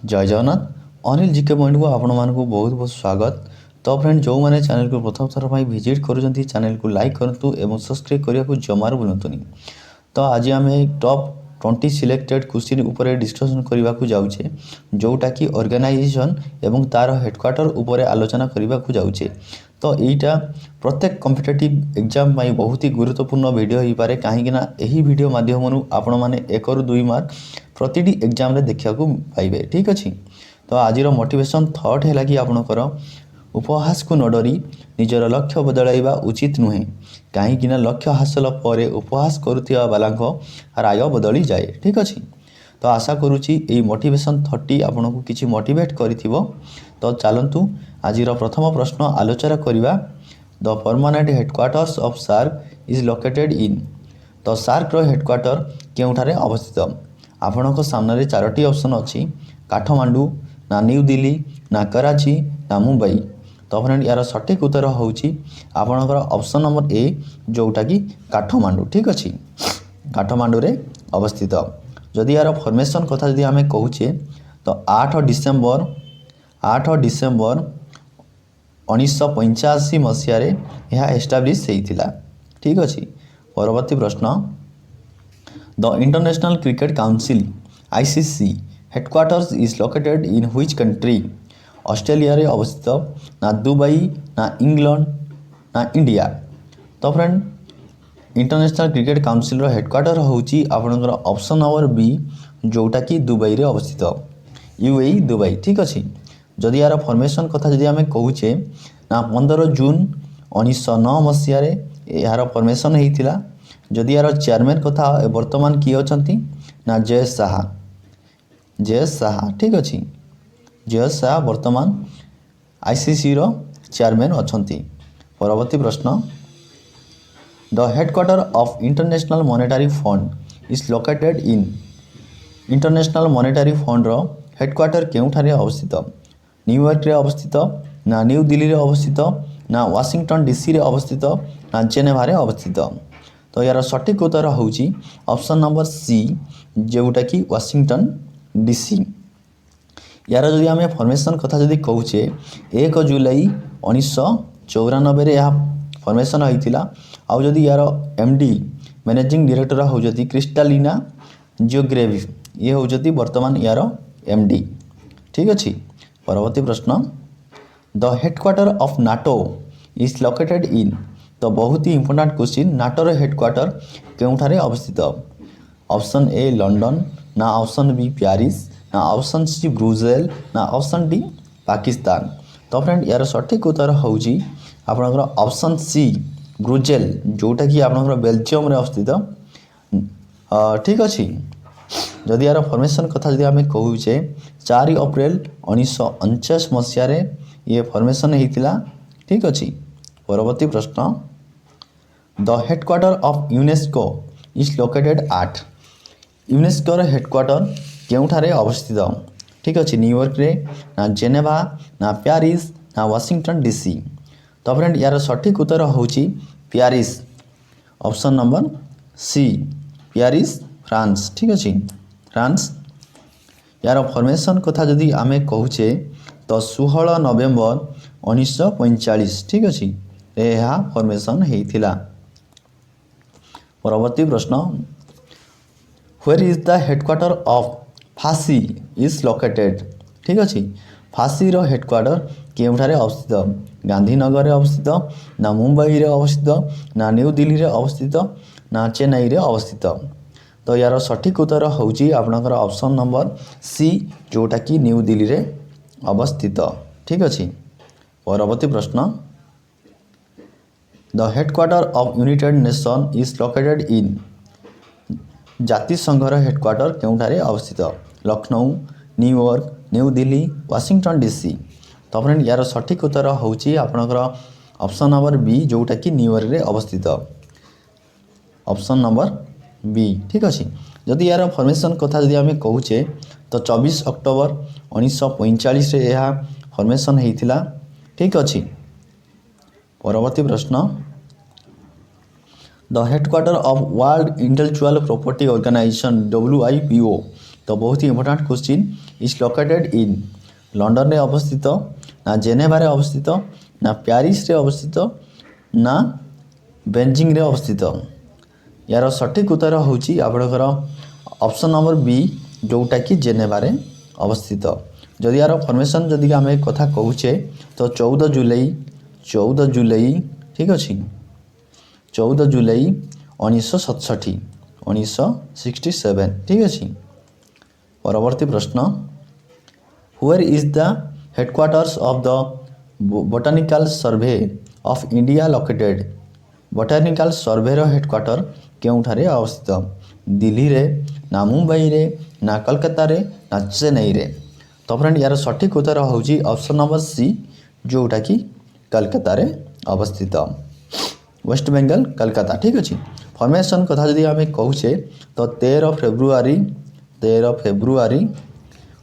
जय Jagannath Anil GK point को आपण मानक बहुत बहुत स्वागत। तो फ्रेंड जो मैंने चैनल को प्रथम थर पर विजिट करुँच चैनल को लाइक करूँ और सब्सक्राइब करने को जमार भूलुनी। तो आज आम टॉप 20 सिलेक्टेड क्वेश्चन उपर डिस्कसन करने को जाऊे जोटा कि ऑर्गेनाइजेशन एवं तार हेडक्वार्टर उपर आलोचना करने को जाऊे। तो यहीटा प्रत्येक कॉम्पिटिटिव एग्जाम बहुत ही गुरुत्वपूर्ण वीडियो हो पारे कहीं यही वीडियो माध्यम आपण मैंने 1 ରୁ 2 मार्क प्रतिटी एग्जाम देखा पाइबे। ठीक अच्छे। तो आज मोटिवेशन थॉट है कि आपणकर उपहास को न डरी निजर लक्ष्य बदलैवा उचित नुहे कहीं लक्ष्य हासिल पर उपहास करुवा बालांक राय बदली जाए। ठीक अच्छे। तो आशा करुच्ची यही मोटिवेशन थॉटी आपन को किसी मोटिवेट करिथिबो। तो चलतु आज प्रथम प्रश्न आलोचना करवा। The permanent headquarters of SAARC is located in. तो सार्क रो हेडक्वार्टर केउठारे अवस्थित। आपणक सामने 4टी ऑप्शन अच्छी काठमांडू ना न्यू दिल्ली ना कराची ना मुंबई। तो फ्रेंड यार सठिक उत्तर होची आपणकर ऑप्शन नंबर ए जोटा कि काठमांडू। ठीक अच्छे। काठमांडू रे अवस्थित। जदि यार फॉर्मेशन कथा जदि आमे कहूचे तो 8 डिसेम्बर 1985 मसीह यह एस्टाब्लीश होता। ठीक अच्छे। परवर्ती प्रश्न the international cricket council ICC headquarters is located in which country. Australia रे अवस्थित ना दुबई ना इंग्लैंड ना इंडिया। तो फ्रेंड इंटरनेशनल क्रिकेट काउंसिल रो हेडक्वार्टर होची आपनकर ऑप्शन नंबर बी जोटा कि दुबई रे अवस्थित UAE दुबई। ठीक अच्छे। जदि यार फॉर्मेशन कथा जदि आमे कहूचे ना 15 जून 1909 मसीह यार फॉर्मेशन होता। जदि यार चेयरमैन कथा वर्तमान किए अछंती ना जयेश साहा। ठीक अच्छे। जयेश साहा वर्तमान ICC रो चेयरमैन अछंती। परवर्ती प्रश्न the headquarter of International Monetary Fund is located in. International Monetary Fund रो हेडक्वार्टर केउठारे अवस्थित। न्यूयॉर्क रे अवस्थित ना न्यू दिल्ली रे अवस्थित ना वाशिंगटन DC रे अवस्थित ना जेनेवा रे अवस्थित। तो यार सठिक उत्तर होची ऑप्शन नंबर सी जोटा कि वाशिंगटन DC। यार जदि आम फॉर्मेशन कथा जदि कहूचे 1 जुलाई 1994 यह फॉर्मेशन होता। आउ जदि यार MD मैनेजिंग डायरेक्टर होती क्रिस्टालिना जियोग्रेवी ये होती वर्तमान यार MD। ठीक अच्छे। परवर्ती प्रश्न the headquarter of NATO is located in. तो बहुत ही इंपोर्टेंट क्वेश्चन नाटो रो हेडक्वार्टर केउठारे अवस्थित। ऑप्शन ए लंडन ना ऑप्शन बी पेरिस ना ऑप्शन सी ब्रुसेल ना ऑप्शन डी पाकिस्तान। तो फ्रेंड यार सठिक उत्तर होची आपनकर ऑप्शन सी ब्रुसेल जोटा कि आपनकर बेल्जियम रे अवस्थित। ठीक अच्छे। जदि यार फॉर्मेशन कथा जदि आमे कहूचे 4 अप्रैल 1949 मसीह ये फॉर्मेशन होता। ठीक अच्छे। परवर्ती प्रश्न the headquarter of UNESCO is located at. UNESCO headquarter केउठारे अवस्थित। ठीक अच्छे। न्यूयॉर्क रे ना जेनेवा ना पेरिस ना वाशिंगटन DC। तो फ्रेंड यार सठिक उत्तर होची Paris option number C Paris France. ठीक अच्छे। फ्रांस। यार फॉर्मेशन कथा जदि आमे कहूचे तो 16 नवेम्बर 1945। ठीक अच्छे यह फॉर्मेशन होता। परवर्ती प्रश्न where is the headquarter of फांसी इज लोकेटेड। ठीक अच्छे। फांसी रो हेडक्वार्टर केउठारे अवस्थित। गांधीनगर रे अवस्थित ना मुंबई रे अवस्थित ना न्यू दिल्ली रे अवस्थित ना चेन्नई रे अवस्थित। तो यार सठिक उत्तर होची आपनकर ऑप्शन नंबर सी जोटा कि न्यू दिल्ली रे अवस्थित। ठीक अच्छे। परवर्ती प्रश्न the headquarter of United nation is located इन। जाति संघर हेडक्वार्टर केउठारे अवस्थित। Lucknow New York new Delhi Washington DC। तो फ्रेंड यार सठिक उत्तर होची आपनकर ऑप्शन नंबर बी जोटा कि न्यूयॉर्क रे अवस्थित। Option number B. ठीक अच्छे। जदि यार फॉर्मेशन कथा जदि आमे कहूचे तो 24 अक्टोबर 1945 यह फॉर्मेशन होता। ठीक अच्छे। परवर्ती प्रश्न the headquarter of World Intellectual Property Organization WIPO। तो बहुत ही important question is located in London रे अवस्थित ना जेनेभा रे अवस्थित ना प्यारिस रे अवस्थित ना बेजिंग रे अवस्थित यार सठिक उत्तर होची आपणकर ऑप्शन नंबर बी जोटा कि जेनेभा रे अवस्थित। जदि यार फॉर्मेशन जदि आम कथा कहूचे तो 14 जुलाई ठीक अच्छे 14 जुलाई 1967 1967 ठीक अच्छे। परवर्ती प्रश्न where is the headquarters of the Botanical Survey of India located Botanical Survey रो हेडक्वार्टर केउठारे अवस्थित दिल्ली रे ना मुंबई रे ना कलकत्ता रे ना चेन्नई रे। तो फ्रेंड यार सठिक उत्तर होची ऑप्शन नंबर सी जोटा कि कलकत्ता रे अवस्थित वेस्ट बेंगल कलकत्ता ठीक अच्छे। फॉर्मेशन कथा जदि आम कहूचे तो 13 फेब्रुआरी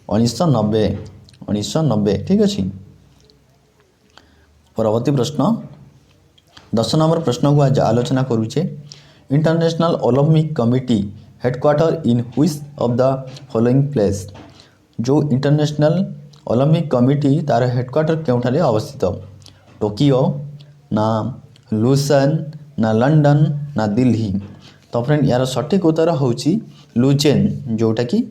1990 ठीक अच्छे। परवर्ती प्रश्न 10 नंबर प्रश्न को आज आलोचना करूचे international Olympic committee headquarter in which of the following place जो इंटरनेशनल ओलंपिक कमिटी तार हेडक्वार्टर केउठारे अवस्थित टोकियो ना लुसन ना लंडन ना दिल्ली। तो फ्रेंड यार सठिक उत्तर होची लुजेन जोटा कि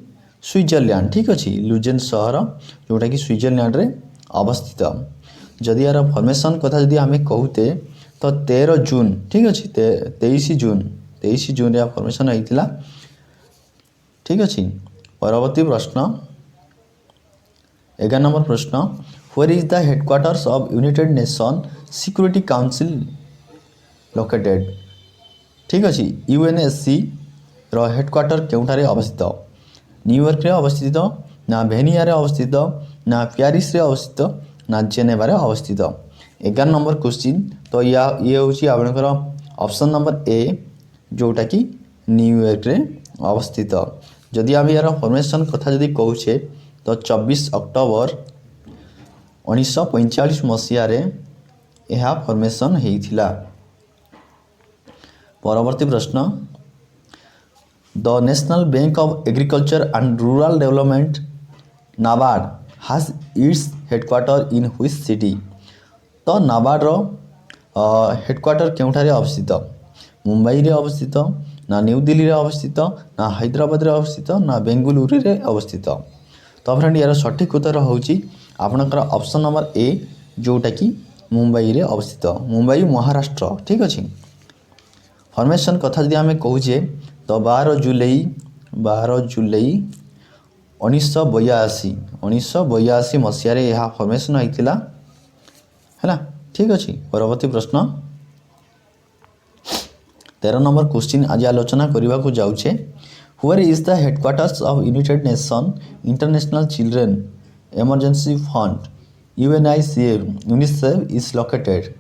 स्विट्जरलैंड ठीक अच्छे लुजेन सहर जोटा कि स्विट्जरलैंड रे अवस्थित। जदि यार फॉर्मेशन कथा जदि आम कहते तो 13 जून ठीक अच्छे 23 जून रे फॉर्मेशन होता ठीक अच्छे। परवर्ती प्रश्न 11 नंबर प्रश्न where is the headquarters of United nation security council located ठीक अच्छे यूएनएससी रो हेडक्वार्टर केउठारे अवस्थित न्यूयॉर्क रे अवस्थित ना भेनिया रे अवस्थित ना प्यारिस रे अवस्थित ना जेनेभा रे अवस्थित। 11 नंबर क्वेश्चन तो ये होची आपनकर ऑप्शन नंबर ए जोटा कि न्यूयॉर्क रे अवस्थित। जदि आम यार फॉर्मेशन कथा जदि कहूचे तो 24 अक्टोबर 1945 मसीह रे यह फॉर्मेशन होइथिला। परवर्ती प्रश्न the national bank of agriculture and rural development NABARD has its headquarter in which city. तो नाबार्ड रो हेडक्वार्टर केउठारे अवस्थित मुंबई रे अवस्थित ना न्यू दिल्ली रे अवस्थित ना हैदराबाद रे अवस्थित ना बेंगलुरु रे अवस्थित। तो फ्रेंड यार सठिक उत्तर होची आपनकर ऑप्शन नंबर ए जोटा कि मुंबई रे अवस्थित मुंबई महाराष्ट्र ठीक अच्छे। फॉर्मेशन कथा जदि आम कहूचे तो 12 जुलाई 1982 मसीह रे यह फॉर्मेशन होइतिला है ठीक अच्छे। परवर्ती प्रश्न 13 नंबर क्वेश्चन आज आलोचना करने को जाऊे where is the headquarters of United Nation International Children Emergency Fund UNICEF is located.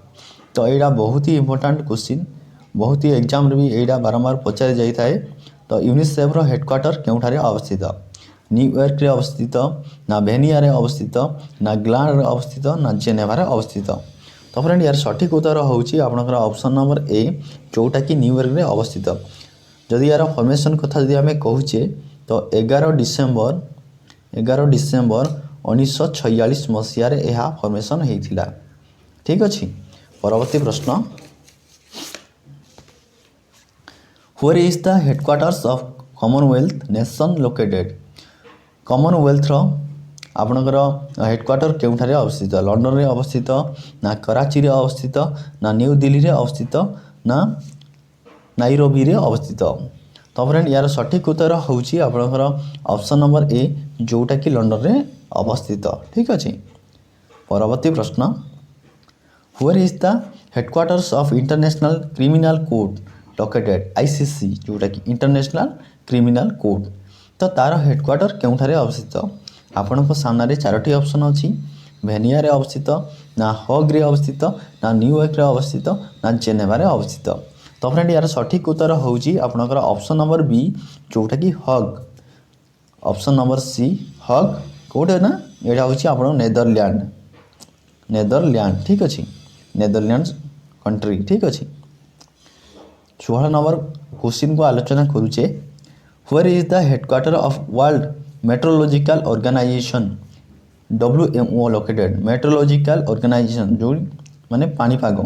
तो यहाँ बहुत ही इंपोर्टेंट क्वेश्चन बहुत ही एग्जाम भी यहाँ बारंबार पचारि जाए। तो यूनिसेफ रो हेडक्वार्टर केउठारे अवस्थित न्यूयॉर्क रे अवस्थित ना भेनिया रे अवस्थित ना ग्लांड रे अवस्थित ना जेनेभा रे अवस्थित। तो फ्रेंड यार सठिक उत्तर होची आपनकर ऑप्शन नंबर ए जोटा कि न्यूयॉर्क रे अवस्थित। जदि यार फॉर्मेशन कथा जदि आम कहूचे तो 11 डिसेम्बर 1946 मसीह रे यह फॉर्मेशन होइथिला ठीक अच्छे। परवर्ती प्रश्न where is the headquarters of Commonwealth Nation located. Commonwealth रो आपनकर हेडक्वार्टर केउठारे अवस्थित लंडन रे अवस्थित ना कराची रे अवस्थित ना न्यू दिल्ली रे अवस्थित ना नाइरोबी रे अवस्थित। तो फ्रेंड यार सठिक उत्तर होची आपनकर ऑप्शन नंबर ए जोटा कि लंडन रे अवस्थित ठीक अच्छे। परवर्ती प्रश्न where is the headquarters of international criminal court located ICC जोटा कि इंटरनेशनल क्रिमिनल कोर्ट। तो तार हेडक्वार्टर केउठारे अवस्थित आपन सामने 4टी ऑप्शन अच्छी भेनिया रे अवस्थित ना हग रे अवस्थित ना न्यूयॉर्क रे अवस्थित ना जेनेभा रे अवस्थित। तो फ्रेंड यार सठिक उत्तर होची आपनकर ऑप्शन नंबर बी जोटा कि हग ऑप्शन नंबर सी हग कोटे ना यहाँ हूँ आप नेदरलैंड ठीक अच्छे नेदरलैंड कंट्री ठीक अच्छे। 16 नंबर क्वेश्चन को आलोचना करुचे where is the headquarter of world meteorological organization WMO located meteorological organization जो माने पाणीपाग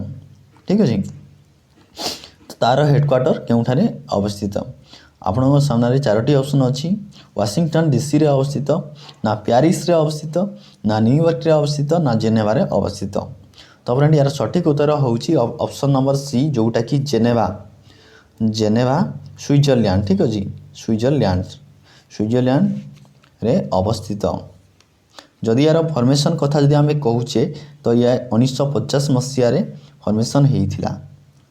ठीक अच्छे तो तार हेडक्वार्टर केउठारे अवस्थित आपण सामने चारोटी ऑप्शन अच्छी वाशिंगटन DC रे अवस्थित ना प्यारिस रे अवस्थित ना न्यूयॉर्क रे अवस्थित ना जेनेवा रे अवस्थित तो फ्रेंड यार सठिक उत्तर होउची ऑप्शन नंबर सी जोटा कि जेनेवा जेनेवा स्विट्जरलैंड ठीक अच्छे स्विट्जरलैंड रे अवस्थित जदि यार फॉर्मेशन कथा जदि आमे कहूचे तो या 1950 मसीह रे फॉर्मेशन हेइथिला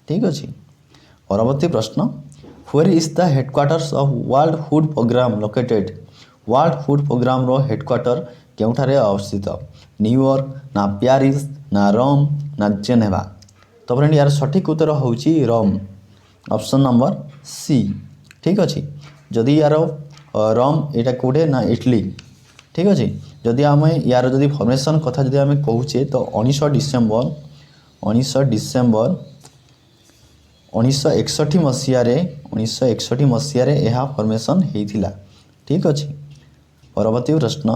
ठीक अच्छे परवर्ती प्रश्न where is the headquarters of World Food Programme located World Food Programme रो हेडक्वार्टर केउठारे अवस्थित न्यूयॉर्क ना प्यारिस ना रोम ना जेनेवा तो फ्रेंड यार सठिक उत्तर होउची रोम ऑप्शन नंबर सी ठीक अच्छे जदि यार रोम एटा कोडे ना इटली ठीक अच्छे जदि आम यार जदि फॉर्मेशन कथा जदि आम कहूचे तो 19 डिसेम्बर 1961 मसीह यह फॉर्मेशन होता ठीक अच्छे परवर्ती प्रश्न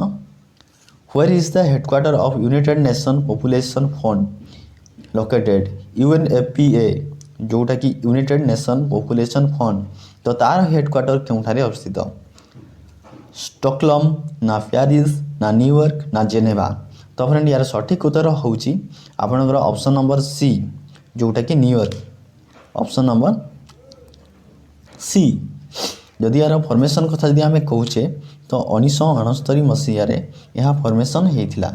where is the headquarter of United nation population fund located UNFPA जोटा कि यूनाइटेड नेशन पॉपुलेशन फंड तो तार हेडक्वार्टर केउठारे अवस्थित स्टॉकहोम ना प्यारिस ना न्यूयॉर्क ना जेनेवा तो फ्रेंड यार सठिक उत्तर होउची आपनकर ऑप्शन नंबर सी जोटा कि न्यूयॉर्क ऑप्शन नंबर सी जदि यार फॉर्मेशन कथा जदि आम कहूचे तो 1969 मसीह यह फॉर्मेशन होता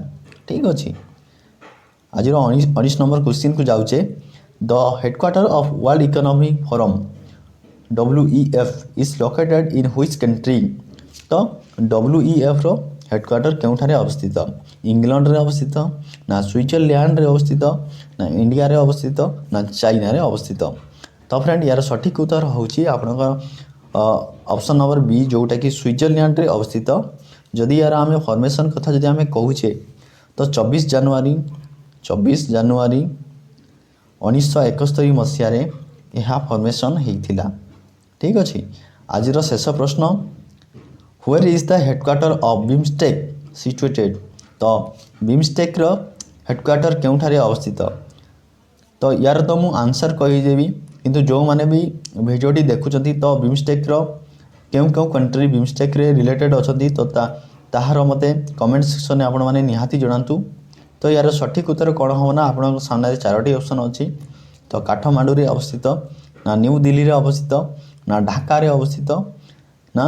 ठीक अच्छे आज 19 नंबर क्वेश्चन को जाऊे the headquarter of World Economic Forum WEF is located in which country तो WEF रो हेडक्वार्टर केउठारे अवस्थित इंग्लैंड रे अवस्थित ना स्विट्जरलैंड रे अवस्थित ना इंडिया रे अवस्थित ना चाइना रे अवस्थित तो फ्रेंड यार सठिक उत्तर होउची आपनकर ऑप्शन नंबर बी जोटा कि स्विट्जरलैंड रे अवस्थित जदि यार आम फॉर्मेशन कथा जदि आम कहूचे तो 24 जनवरी 1971 मसीह यह फॉर्मेशन होता ठीक अच्छे आज शेष प्रश्न where is the headquarter of BIMSTEC situated तो बिमस्टेक रो हेडक्वार्टर केउठारे अवस्थित तो यार तो मु आंसर कहीदेवी किंतु जो माने भी वीडियोटी देखुचंती तो बिमस्टेक रो केउ कंट्री बिमस्टेक रे रिलेटेड अछंती तो ताहार मते कमेंट सेक्शन में आपण माने निहाती जणांतु तो यार सठिक उत्तर कौन हो ना आपण सामने चारोटी ऑप्शन अच्छी तो काठमांडू रे अवस्थित ना न्यू दिल्ली रे अवस्थित ना ढाका रे अवस्थित ना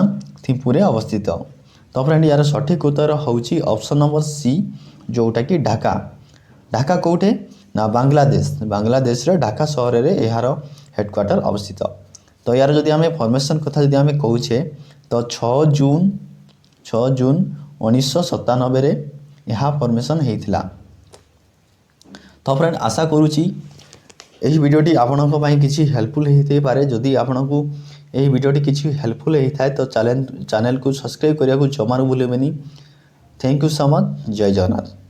थिम्पू रे अवस्थित तो फ्रेंड यार सठिक उत्तर होउची ऑप्शन नंबर सी जोटा कि ढाका ढाका कोठे ना बांग्लादेश रे ढाका शहर रे यार हेडक्वार्टर अवस्थित तो यार जदि आम फॉर्मेशन कथा जदि आम कहूचे तो 6 जून 1997 रे यह फॉर्मेशन होता तो फ्रेंड आशा करुँची यही वीडियोटी आपनों ପାଇଁ किसी हेल्पफुल होते पारे जदि आपको यही वीडियोटी किसी हेल्पफुल होता है तो चैनल को सब्सक्राइब करने को जमार भूलें। Thank you so much. जय जगन्नाथ।